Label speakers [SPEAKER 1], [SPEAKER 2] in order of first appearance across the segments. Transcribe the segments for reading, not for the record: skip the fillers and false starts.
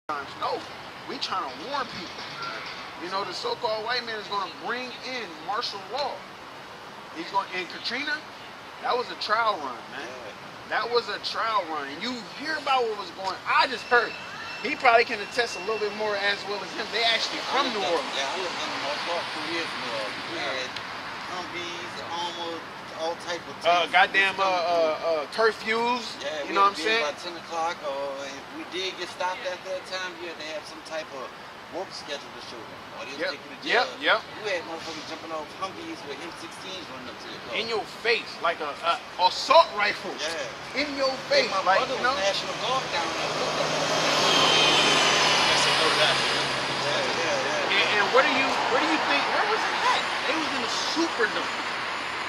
[SPEAKER 1] times. No, we trying to warn people. You know, the so-called white man is going to bring in martial law. He's going, and Katrina, that was a trial run, man. That was a trial run. And you hear about what was going on. I just heard. He probably can attest a little bit more as well as him. They actually from New Orleans.
[SPEAKER 2] Yeah, I lived in the North Park 2 years in New Orleans. We had Humvees, almost all type of
[SPEAKER 1] goddamn curfews.
[SPEAKER 2] Yeah,
[SPEAKER 1] you know what I'm saying?
[SPEAKER 2] About 10 o'clock, or if we did get stopped at that time, you had to have some type of work schedule to show them. Or they'll take you to jail.
[SPEAKER 1] Yep.
[SPEAKER 2] You had motherfuckers jumping off Humvees with M16s running up to your car.
[SPEAKER 1] In your face, like a assault rifle.
[SPEAKER 2] Yeah.
[SPEAKER 1] In your face,
[SPEAKER 2] my
[SPEAKER 1] like,
[SPEAKER 2] brother
[SPEAKER 1] you know.
[SPEAKER 2] was National Guard down there.
[SPEAKER 1] And where do you think? Where was it at? They was in a Superdome.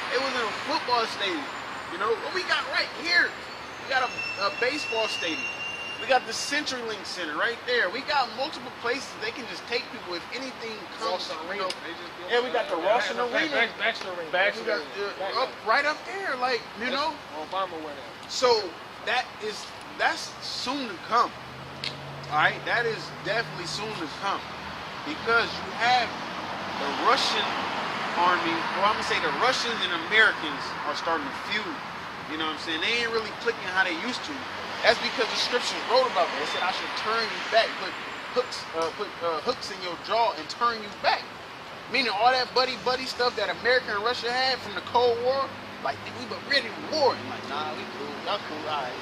[SPEAKER 1] It was in a football stadium. You know what we got right here? We got a baseball stadium. We got the CenturyLink Center right there. We got multiple places they can just take people if anything comes. You know, yeah, we got the Rawson Arena. Baxter right up there, like, you know.
[SPEAKER 3] Obama went out.
[SPEAKER 1] So that's soon to come. All right, that is definitely soon to come, because you have the Russian army, or I'm gonna say the Russians and Americans are starting to feud. You know what I'm saying? They ain't really clicking how they used to. That's because the scriptures wrote about that. They said I should turn you back, put hooks in your jaw and turn you back. Meaning all that buddy stuff that America and Russia had from the Cold War, like we were ready to war. And like, nah, we cool, y'all cool, all right.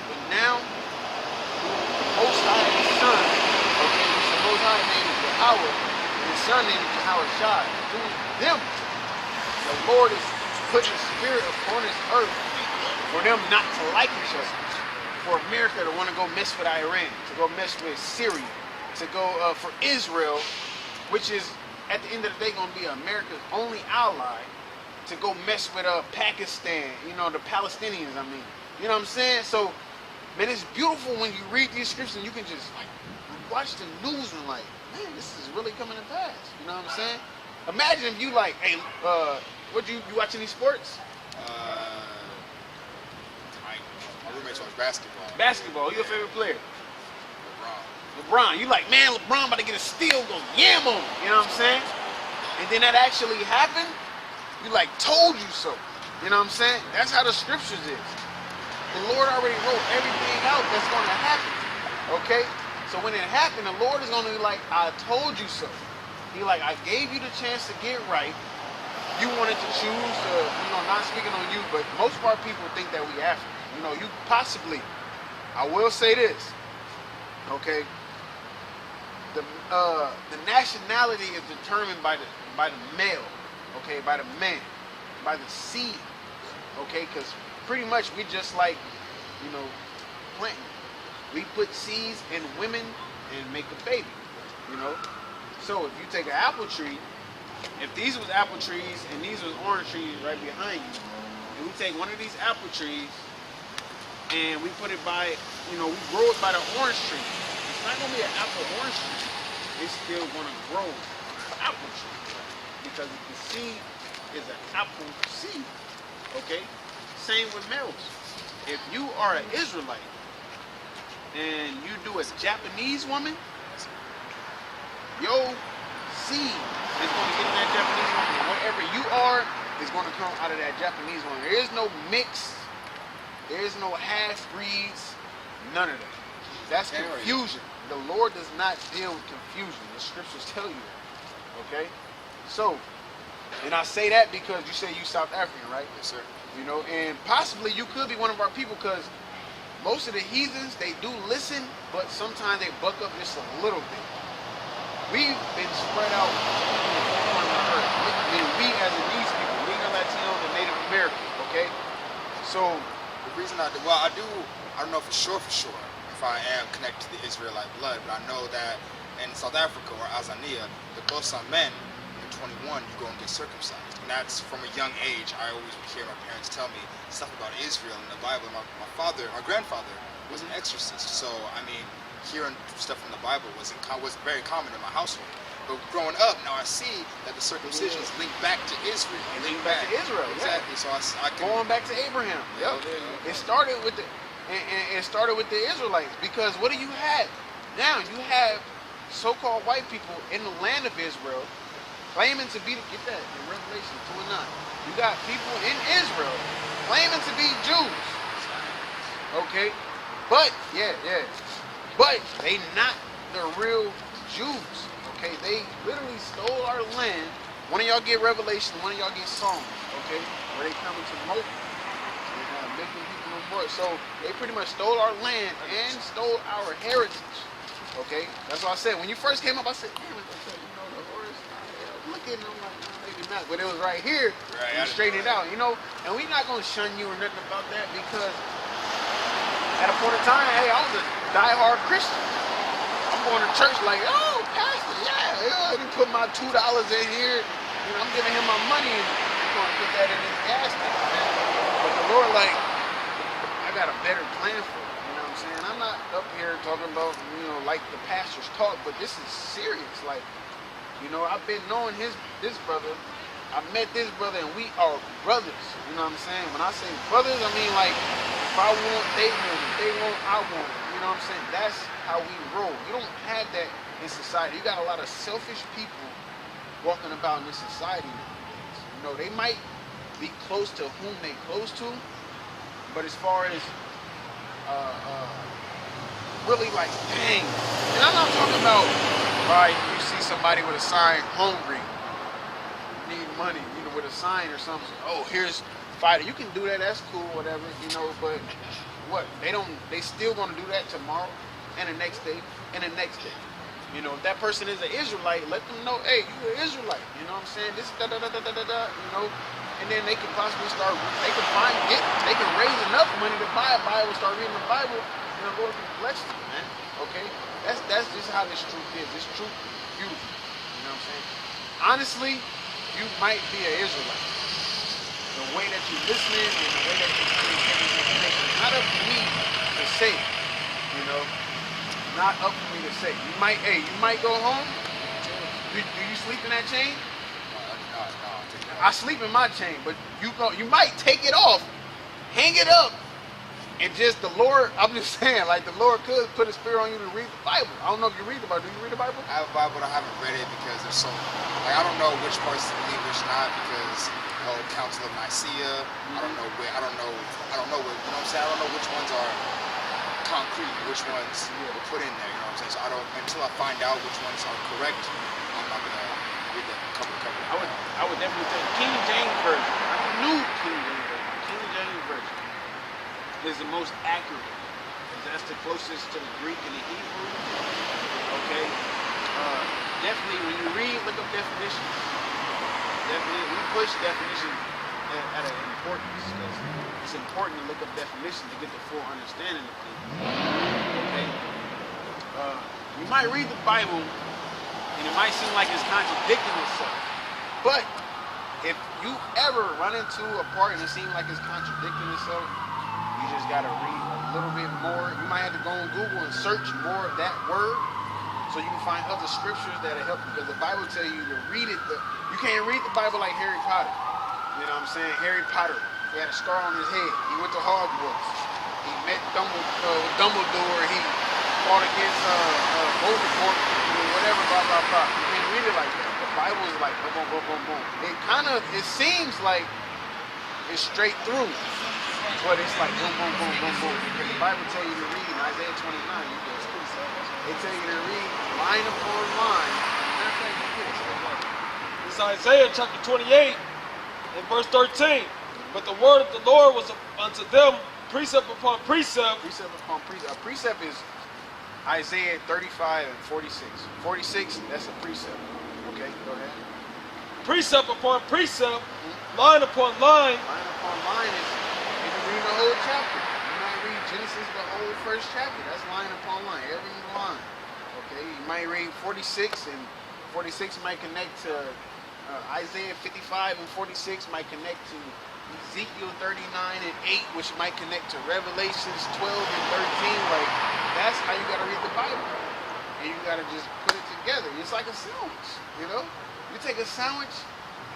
[SPEAKER 1] But now, the Most High's son, okay, the Most High name is Yahweh, and his son name is Yahweh Shai. Through them, the Lord is putting a spirit upon this earth for them not to like each other. For America to want to go mess with Iran, to go mess with Syria, to go for Israel, which is at the end of the day going to be America's only ally, to go mess with Pakistan, you know, the Palestinians, I mean. You know what I'm saying? So, man, it's beautiful when you read these scriptures and you can just like watch the news and like, man, this is really coming to pass. You know what I'm saying? Imagine if you like, hey, you watch any sports?
[SPEAKER 3] My roommates watch basketball.
[SPEAKER 1] Basketball. Who's your favorite player?
[SPEAKER 3] LeBron.
[SPEAKER 1] LeBron. You like, man, LeBron about to get a steal, go yam on him. You know what I'm saying? And then that actually happened. You like, told you so. You know what I'm saying? That's how the scriptures is. The Lord already wrote everything out that's going to happen. Okay? So when it happened, the Lord is going to be like, I told you so. He like, I gave you the chance to get right. You wanted to choose to, you know, not speaking on you, but most of our people think that we African. You know, you possibly, I will say this, okay? The nationality is determined by the male, okay, by the man, by the seed, okay? Because pretty much we just like, you know, planting. We put seeds in women and make a baby, you know? So if you take an apple tree, if these was apple trees and these was orange trees right behind you, and we take one of these apple trees and we put it by, you know, we grow it by the orange tree, it's not going to be an apple orange tree. It's still going to grow an apple tree, because the seed is an apple seed, okay? Same with males. If you are an Israelite and you do a Japanese woman, your seed is going to get in that Japanese woman. And whatever you are is going to come out of that Japanese woman. There is no mix. There is no half-breeds. None of that. That's confusion. The Lord does not deal with confusion. The scriptures tell you that. Okay? So, and I say that because you say you South African, right?
[SPEAKER 3] Yes, sir.
[SPEAKER 1] You know, and possibly you could be one of our people, because most of the heathens, they do listen, but sometimes they buck up just a little bit. We've been spread out in the four corners of the earth. I mean, we as in these people, we the Latinos and Native Americans, okay? So,
[SPEAKER 3] The reason I don't know for sure if I am connected to the Israelite blood, but I know that in South Africa or Azania, the Bosan men, in 21, you go and get circumcised. And that's from a young age. I always would hear my parents tell me stuff about Israel in the Bible. My grandfather was an exorcist, so I mean, hearing stuff from the Bible was very common in my household. But growing up, now I see that the circumcision is linked back to Israel.
[SPEAKER 1] linked back to Israel,
[SPEAKER 3] exactly.
[SPEAKER 1] yeah.
[SPEAKER 3] So I can
[SPEAKER 1] Going back to Abraham. Yep. It started with the Israelites, because what do you have? Now you have so-called white people in the land of Israel claiming to be, get that in Revelation 2 and 9. You got people in Israel claiming to be Jews. Okay? But, but they not the real Jews. Okay? They literally stole our land. One of y'all get Revelation, one of y'all get Psalms. Okay? Where they coming to Moab. Making people no more. So they pretty much stole our land and stole our heritage. Okay? That's why I said, when you first came up, I said, damn it, the horse, look at it, I'm like, no, maybe not. But it was right here, you straighten it out, and we're not going to shun you or nothing about that, because at a point in time, hey, I was a diehard Christian. I'm going to church like, oh, pastor, yeah, let me put my $2 in here, I'm giving him my money, and I'm going to put that in his gas tank, man. But the Lord, like, I got a better plan for it. You know what I'm saying? I'm not up here talking about, like the pastors talk, but this is serious. Like, I've been knowing this brother. I met this brother, and we are brothers. You know what I'm saying? When I say brothers, I mean, like, if I want, they want. If they want, I want. You know what I'm saying? That's how we roll. You don't have that in society. You got a lot of selfish people walking about in this society nowadays. They might be close to whom they close to, but as far as really like, dang, and I'm not talking about, right, you see somebody with a sign, hungry, need money, with a sign or something, oh, here's fighter, you can do that, that's cool, whatever, but what, they still gonna do that tomorrow, and the next day, and the next day. If that person is an Israelite, let them know, hey, you're an Israelite, you know what I'm saying, this da-da-da-da-da-da, and then they can possibly they can raise enough money to buy a Bible, start reading the Bible, and the Lord can bless you, man. Okay? That's just how this truth is. This truth is beautiful. You know what I'm saying? Honestly, you might be an Israelite. The way that you're listening and the way that you're taking information. Not up to me to say, not up for me to say. You might go home. Do you sleep in that chain? I sleep in my chain, but you might take it off, hang it up, and just the Lord, I'm just saying, like the Lord could put a spirit on you to read the Bible. I don't know if you read the Bible. Do you read the Bible?
[SPEAKER 3] I have a Bible, but I haven't read it because there's so, like, I don't know which parts to believe, which not, because the whole Council of Nicaea, I don't know what, you know what I'm saying? I don't know which ones are concrete, which ones were put in there, you know what I'm saying? So until I find out which ones are correct, I'm not gonna read them cover to cover.
[SPEAKER 1] I would definitely say King James Version. I knew King James Version. King James Version is the most accurate. That's the closest to the Greek and the Hebrew. Okay. Definitely, when you read, look up definitions. Definitely, we push definition at an importance, because it's important to look up definitions to get the full understanding of things. Okay. You might read the Bible, and it might seem like it's contradicting itself. But if you ever run into a part and it seems like it's contradicting itself, you just gotta read a little bit more. You might have to go on Google and search more of that word, so you can find other scriptures that'll help you. Because the Bible tell you to read it. You can't read the Bible like Harry Potter. You know what I'm saying? Harry Potter, he had a scar on his head. He went to Hogwarts. He met Dumbledore. He fought against Voldemort, whatever, blah, blah, blah. You can't read it like that. The Bible is like boom, boom, boom, boom, boom. It seems like it's straight through, but it's like boom, boom, boom, boom, boom. Because the Bible tell you to read in Isaiah 29, they tell you to read line upon line.
[SPEAKER 4] It's Isaiah chapter 28 and verse 13. But the word of the Lord was unto them precept upon precept.
[SPEAKER 1] Precept upon precept. A precept is Isaiah 35 and 46. 46, that's a precept. Okay, go ahead.
[SPEAKER 4] Precept upon precept, line upon line.
[SPEAKER 1] Line upon line is, if you read the whole chapter, you might read Genesis, the whole first chapter. That's line upon line, every line. Okay, you might read 46, and 46 might connect to Isaiah 55, and 46 might connect to Ezekiel 39 and 8, which might connect to Revelations 12 and 13. Like, that's how you gotta read the Bible. And you gotta just put it together. It's like a sandwich, You take a sandwich,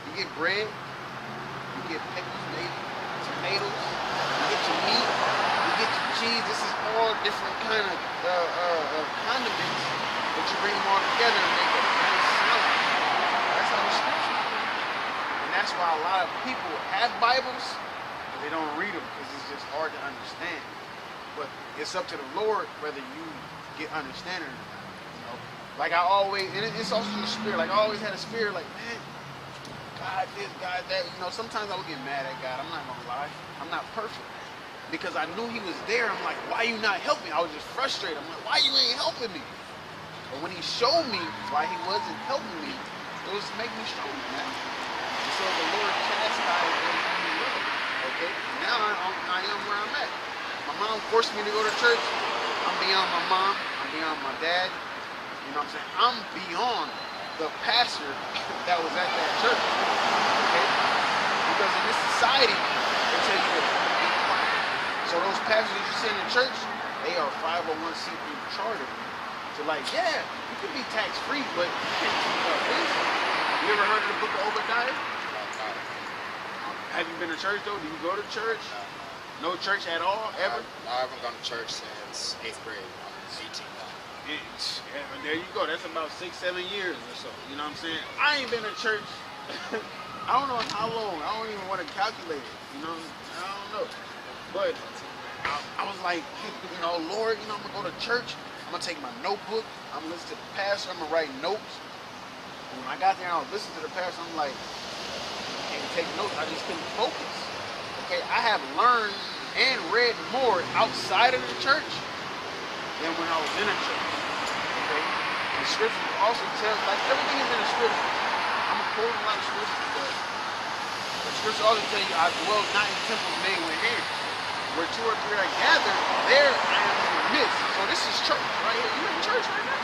[SPEAKER 1] you get bread, you get pickles, maybe, tomatoes, you get your meat, you get your cheese. This is all different kind of condiments, but you bring them all together and make a nice salad. That's how the scripture is. And that's why a lot of people have Bibles, but they don't read them because it's just hard to understand. But it's up to the Lord whether you get understanding or not. You know, like I always, and it's also the spirit. Like I always had a spirit, like man, God this, God that. You know, sometimes I would get mad at God. I'm not gonna lie, I'm not perfect because I knew He was there. I'm like, why you not helping me? I was just frustrated. I'm like, why you ain't helping me? But when He showed me why He wasn't helping me, it was to make me stronger, man. And so the Lord chastised me. Okay, now I am where I'm at. My mom forced me to go to church. I'm beyond my mom. I'm beyond my dad. You know what I'm saying? I'm beyond the pastor that was at that church. Okay? Because in this society, they tell you to be quiet. So those pastors that you see in the church, they are 501c3 chartered. So like, yeah, you can be tax free, but you can't keep up this. You ever heard of the book of Obadiah? Have you been to church though? Do you go to church? No church at all, ever?
[SPEAKER 3] I haven't gone to church since 8th grade. I'm 18 now.
[SPEAKER 1] Yeah, there you go. That's about 6-7 years or so. You know what I'm saying? I ain't been to church. I don't know how long. I don't even want to calculate it. You know, I don't know. But I was like, you know, Lord, you know, I'm gonna go to church. I'm gonna take my notebook. I'm gonna listen to the pastor. I'm gonna write notes. And when I got there, I was listening to the pastor. I'm like, I can't take notes. I just couldn't focus. Okay, I have learned and read more outside of the church than when I was in a church. Okay? The scriptures also tell, like everything is in the scriptures. I'm quoting a lot of scriptures, but the scriptures also tell you, I dwell not in temples made with hands. Where 2 or 3 are gathered, there I am in the midst. So this is church right here. You in church right now.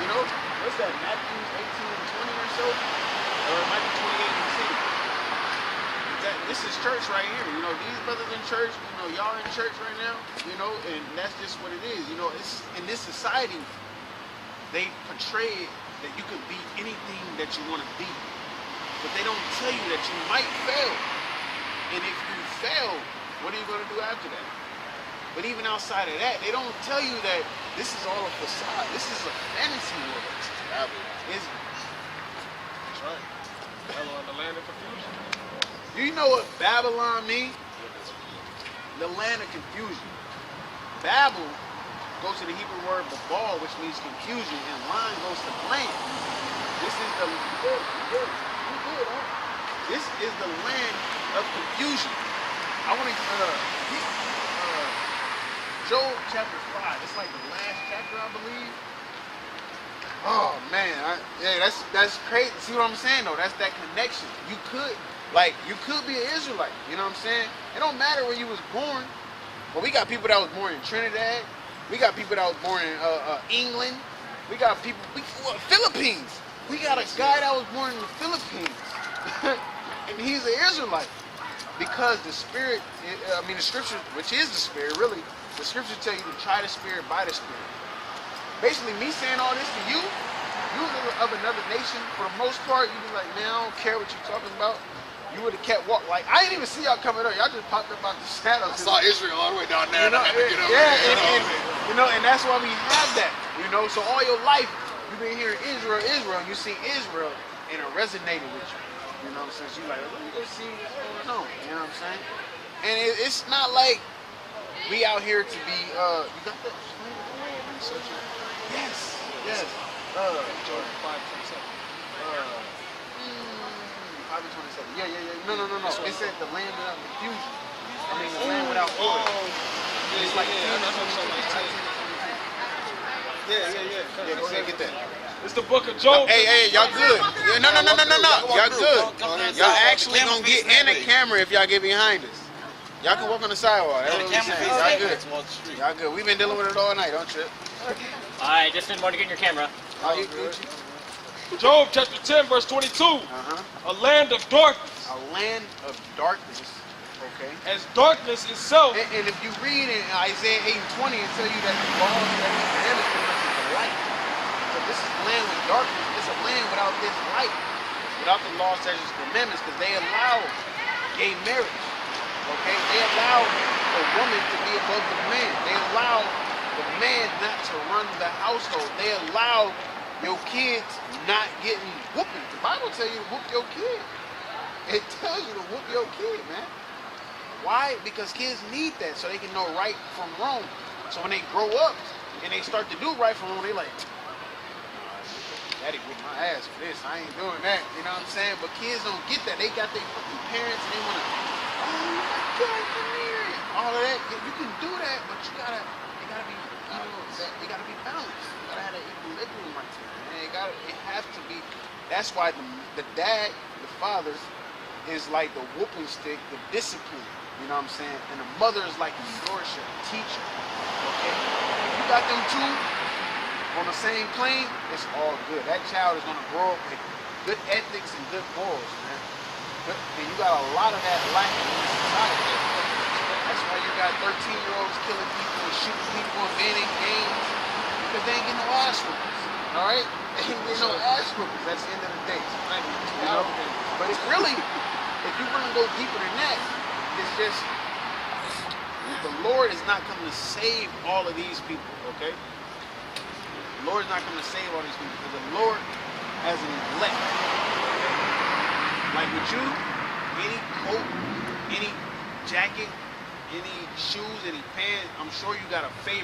[SPEAKER 1] You know, what's that, Matthew 18 and 20 or so? Or it might be 28 and 10. This is church right here. You know, these brothers in church, you know, y'all in church right now, you know, and that's just what it is. You know, it's in this society, they portray that you could be anything that you want to be. But they don't tell you that you might fail. And if you fail, what are you going to do after that? But even outside of that, they don't tell you that this is all a facade. This is a fantasy world.
[SPEAKER 4] That's right. Babylon, the land of confusion.
[SPEAKER 1] Do you know what Babylon means? The land of confusion. Babel goes to the Hebrew word babal, which means confusion, and line goes to land. This is the This is the land of confusion. I want to get Job chapter 5. It's like the last chapter, I believe. Oh man, that's crazy. See what I'm saying though? That's that connection. You could be an Israelite. You know what I'm saying? It don't matter where you was born. But we got people that was born in Trinidad. We got people that was born in England. We got people, Philippines. We got a guy that was born in the Philippines. And he's an Israelite. Because the spirit, the scripture, which is the spirit, really, the scriptures tell you to try the spirit by the spirit. Basically, me saying all this to you, you of another nation, for the most part, you'd be like, man, I don't care what you're talking about. You would have kept walking. Like, I didn't even see y'all coming up. Y'all just popped up out the shadows.
[SPEAKER 3] I saw Israel all the way down there.
[SPEAKER 1] You know,
[SPEAKER 3] and I had to get over
[SPEAKER 1] yeah,
[SPEAKER 3] there.
[SPEAKER 1] you know, and that's why we have that. You know, so all your life, you've been hearing Israel, and you see Israel, and it resonated with you. You know what I'm saying? So you're like, let me go see what's going on. You know what I'm saying? And it's not like we out here to be, you got that? Yes, yes.
[SPEAKER 4] Jordan 5:27.
[SPEAKER 1] 5:27. Yeah. No. It said the land without confusion. I mean, the land without order. It's like Yeah, go ahead and get that.
[SPEAKER 4] It's the book of Job.
[SPEAKER 1] Hey, y'all good. Yeah, no. Y'all good. Y'all actually gonna get in the camera if y'all get behind us. Y'all can walk on the sidewalk. That's what I'm saying. Y'all good. Y'all good. We've been dealing with it all night. Don't trip.
[SPEAKER 5] I just didn't want to get in your camera.
[SPEAKER 1] Oh, you Gucci.
[SPEAKER 4] Job chapter 10, verse 22. A land of darkness.
[SPEAKER 1] A land of darkness. Okay.
[SPEAKER 4] As darkness itself.
[SPEAKER 1] And if you read in Isaiah 8:20, it tell you that the laws that he commanded is the light. So this is land with darkness. It's a land without this light, without the laws, statutes, and commandments, because they allow gay marriage. Okay, they allow a woman to be above the man. They allow the man not to run the household. They allow your kids not getting whooping. The Bible tells you to whoop your kid. It tells you to whoop your kid, man. Why? Because kids need that so they can know right from wrong. So when they grow up and they start to do right from wrong, they like, Daddy whipped my ass for this. I ain't doing that. You know what I'm saying? But kids don't get that. They got their fucking parents and they want to, oh my God, come here. All of that. You can do that, but you gotta be, you gotta be balanced. You gotta have that equilibrium right there. Man. It has to be. That's why the dad, the father, is like the whooping stick, the discipline. You know what I'm saying? And the mother is like the nourisher, the teacher. Okay? If you got them two on the same plane, it's all good. That child is gonna grow up with good ethics and good morals, man. And you got a lot of that lacking in this society. That's why you got 13-year-olds killing people and shooting people and banning games because they ain't getting no ass whoopers. All right? They ain't getting no ass whoopers. That's the end of the day. You know? But it's really, if you really go deeper than that, it's just the Lord is not coming to save all of these people, okay? The Lord is not coming to save all these people because the Lord has an elect. Like with you, any coat, any jacket, any shoes, any pants, I'm sure you got a favorite.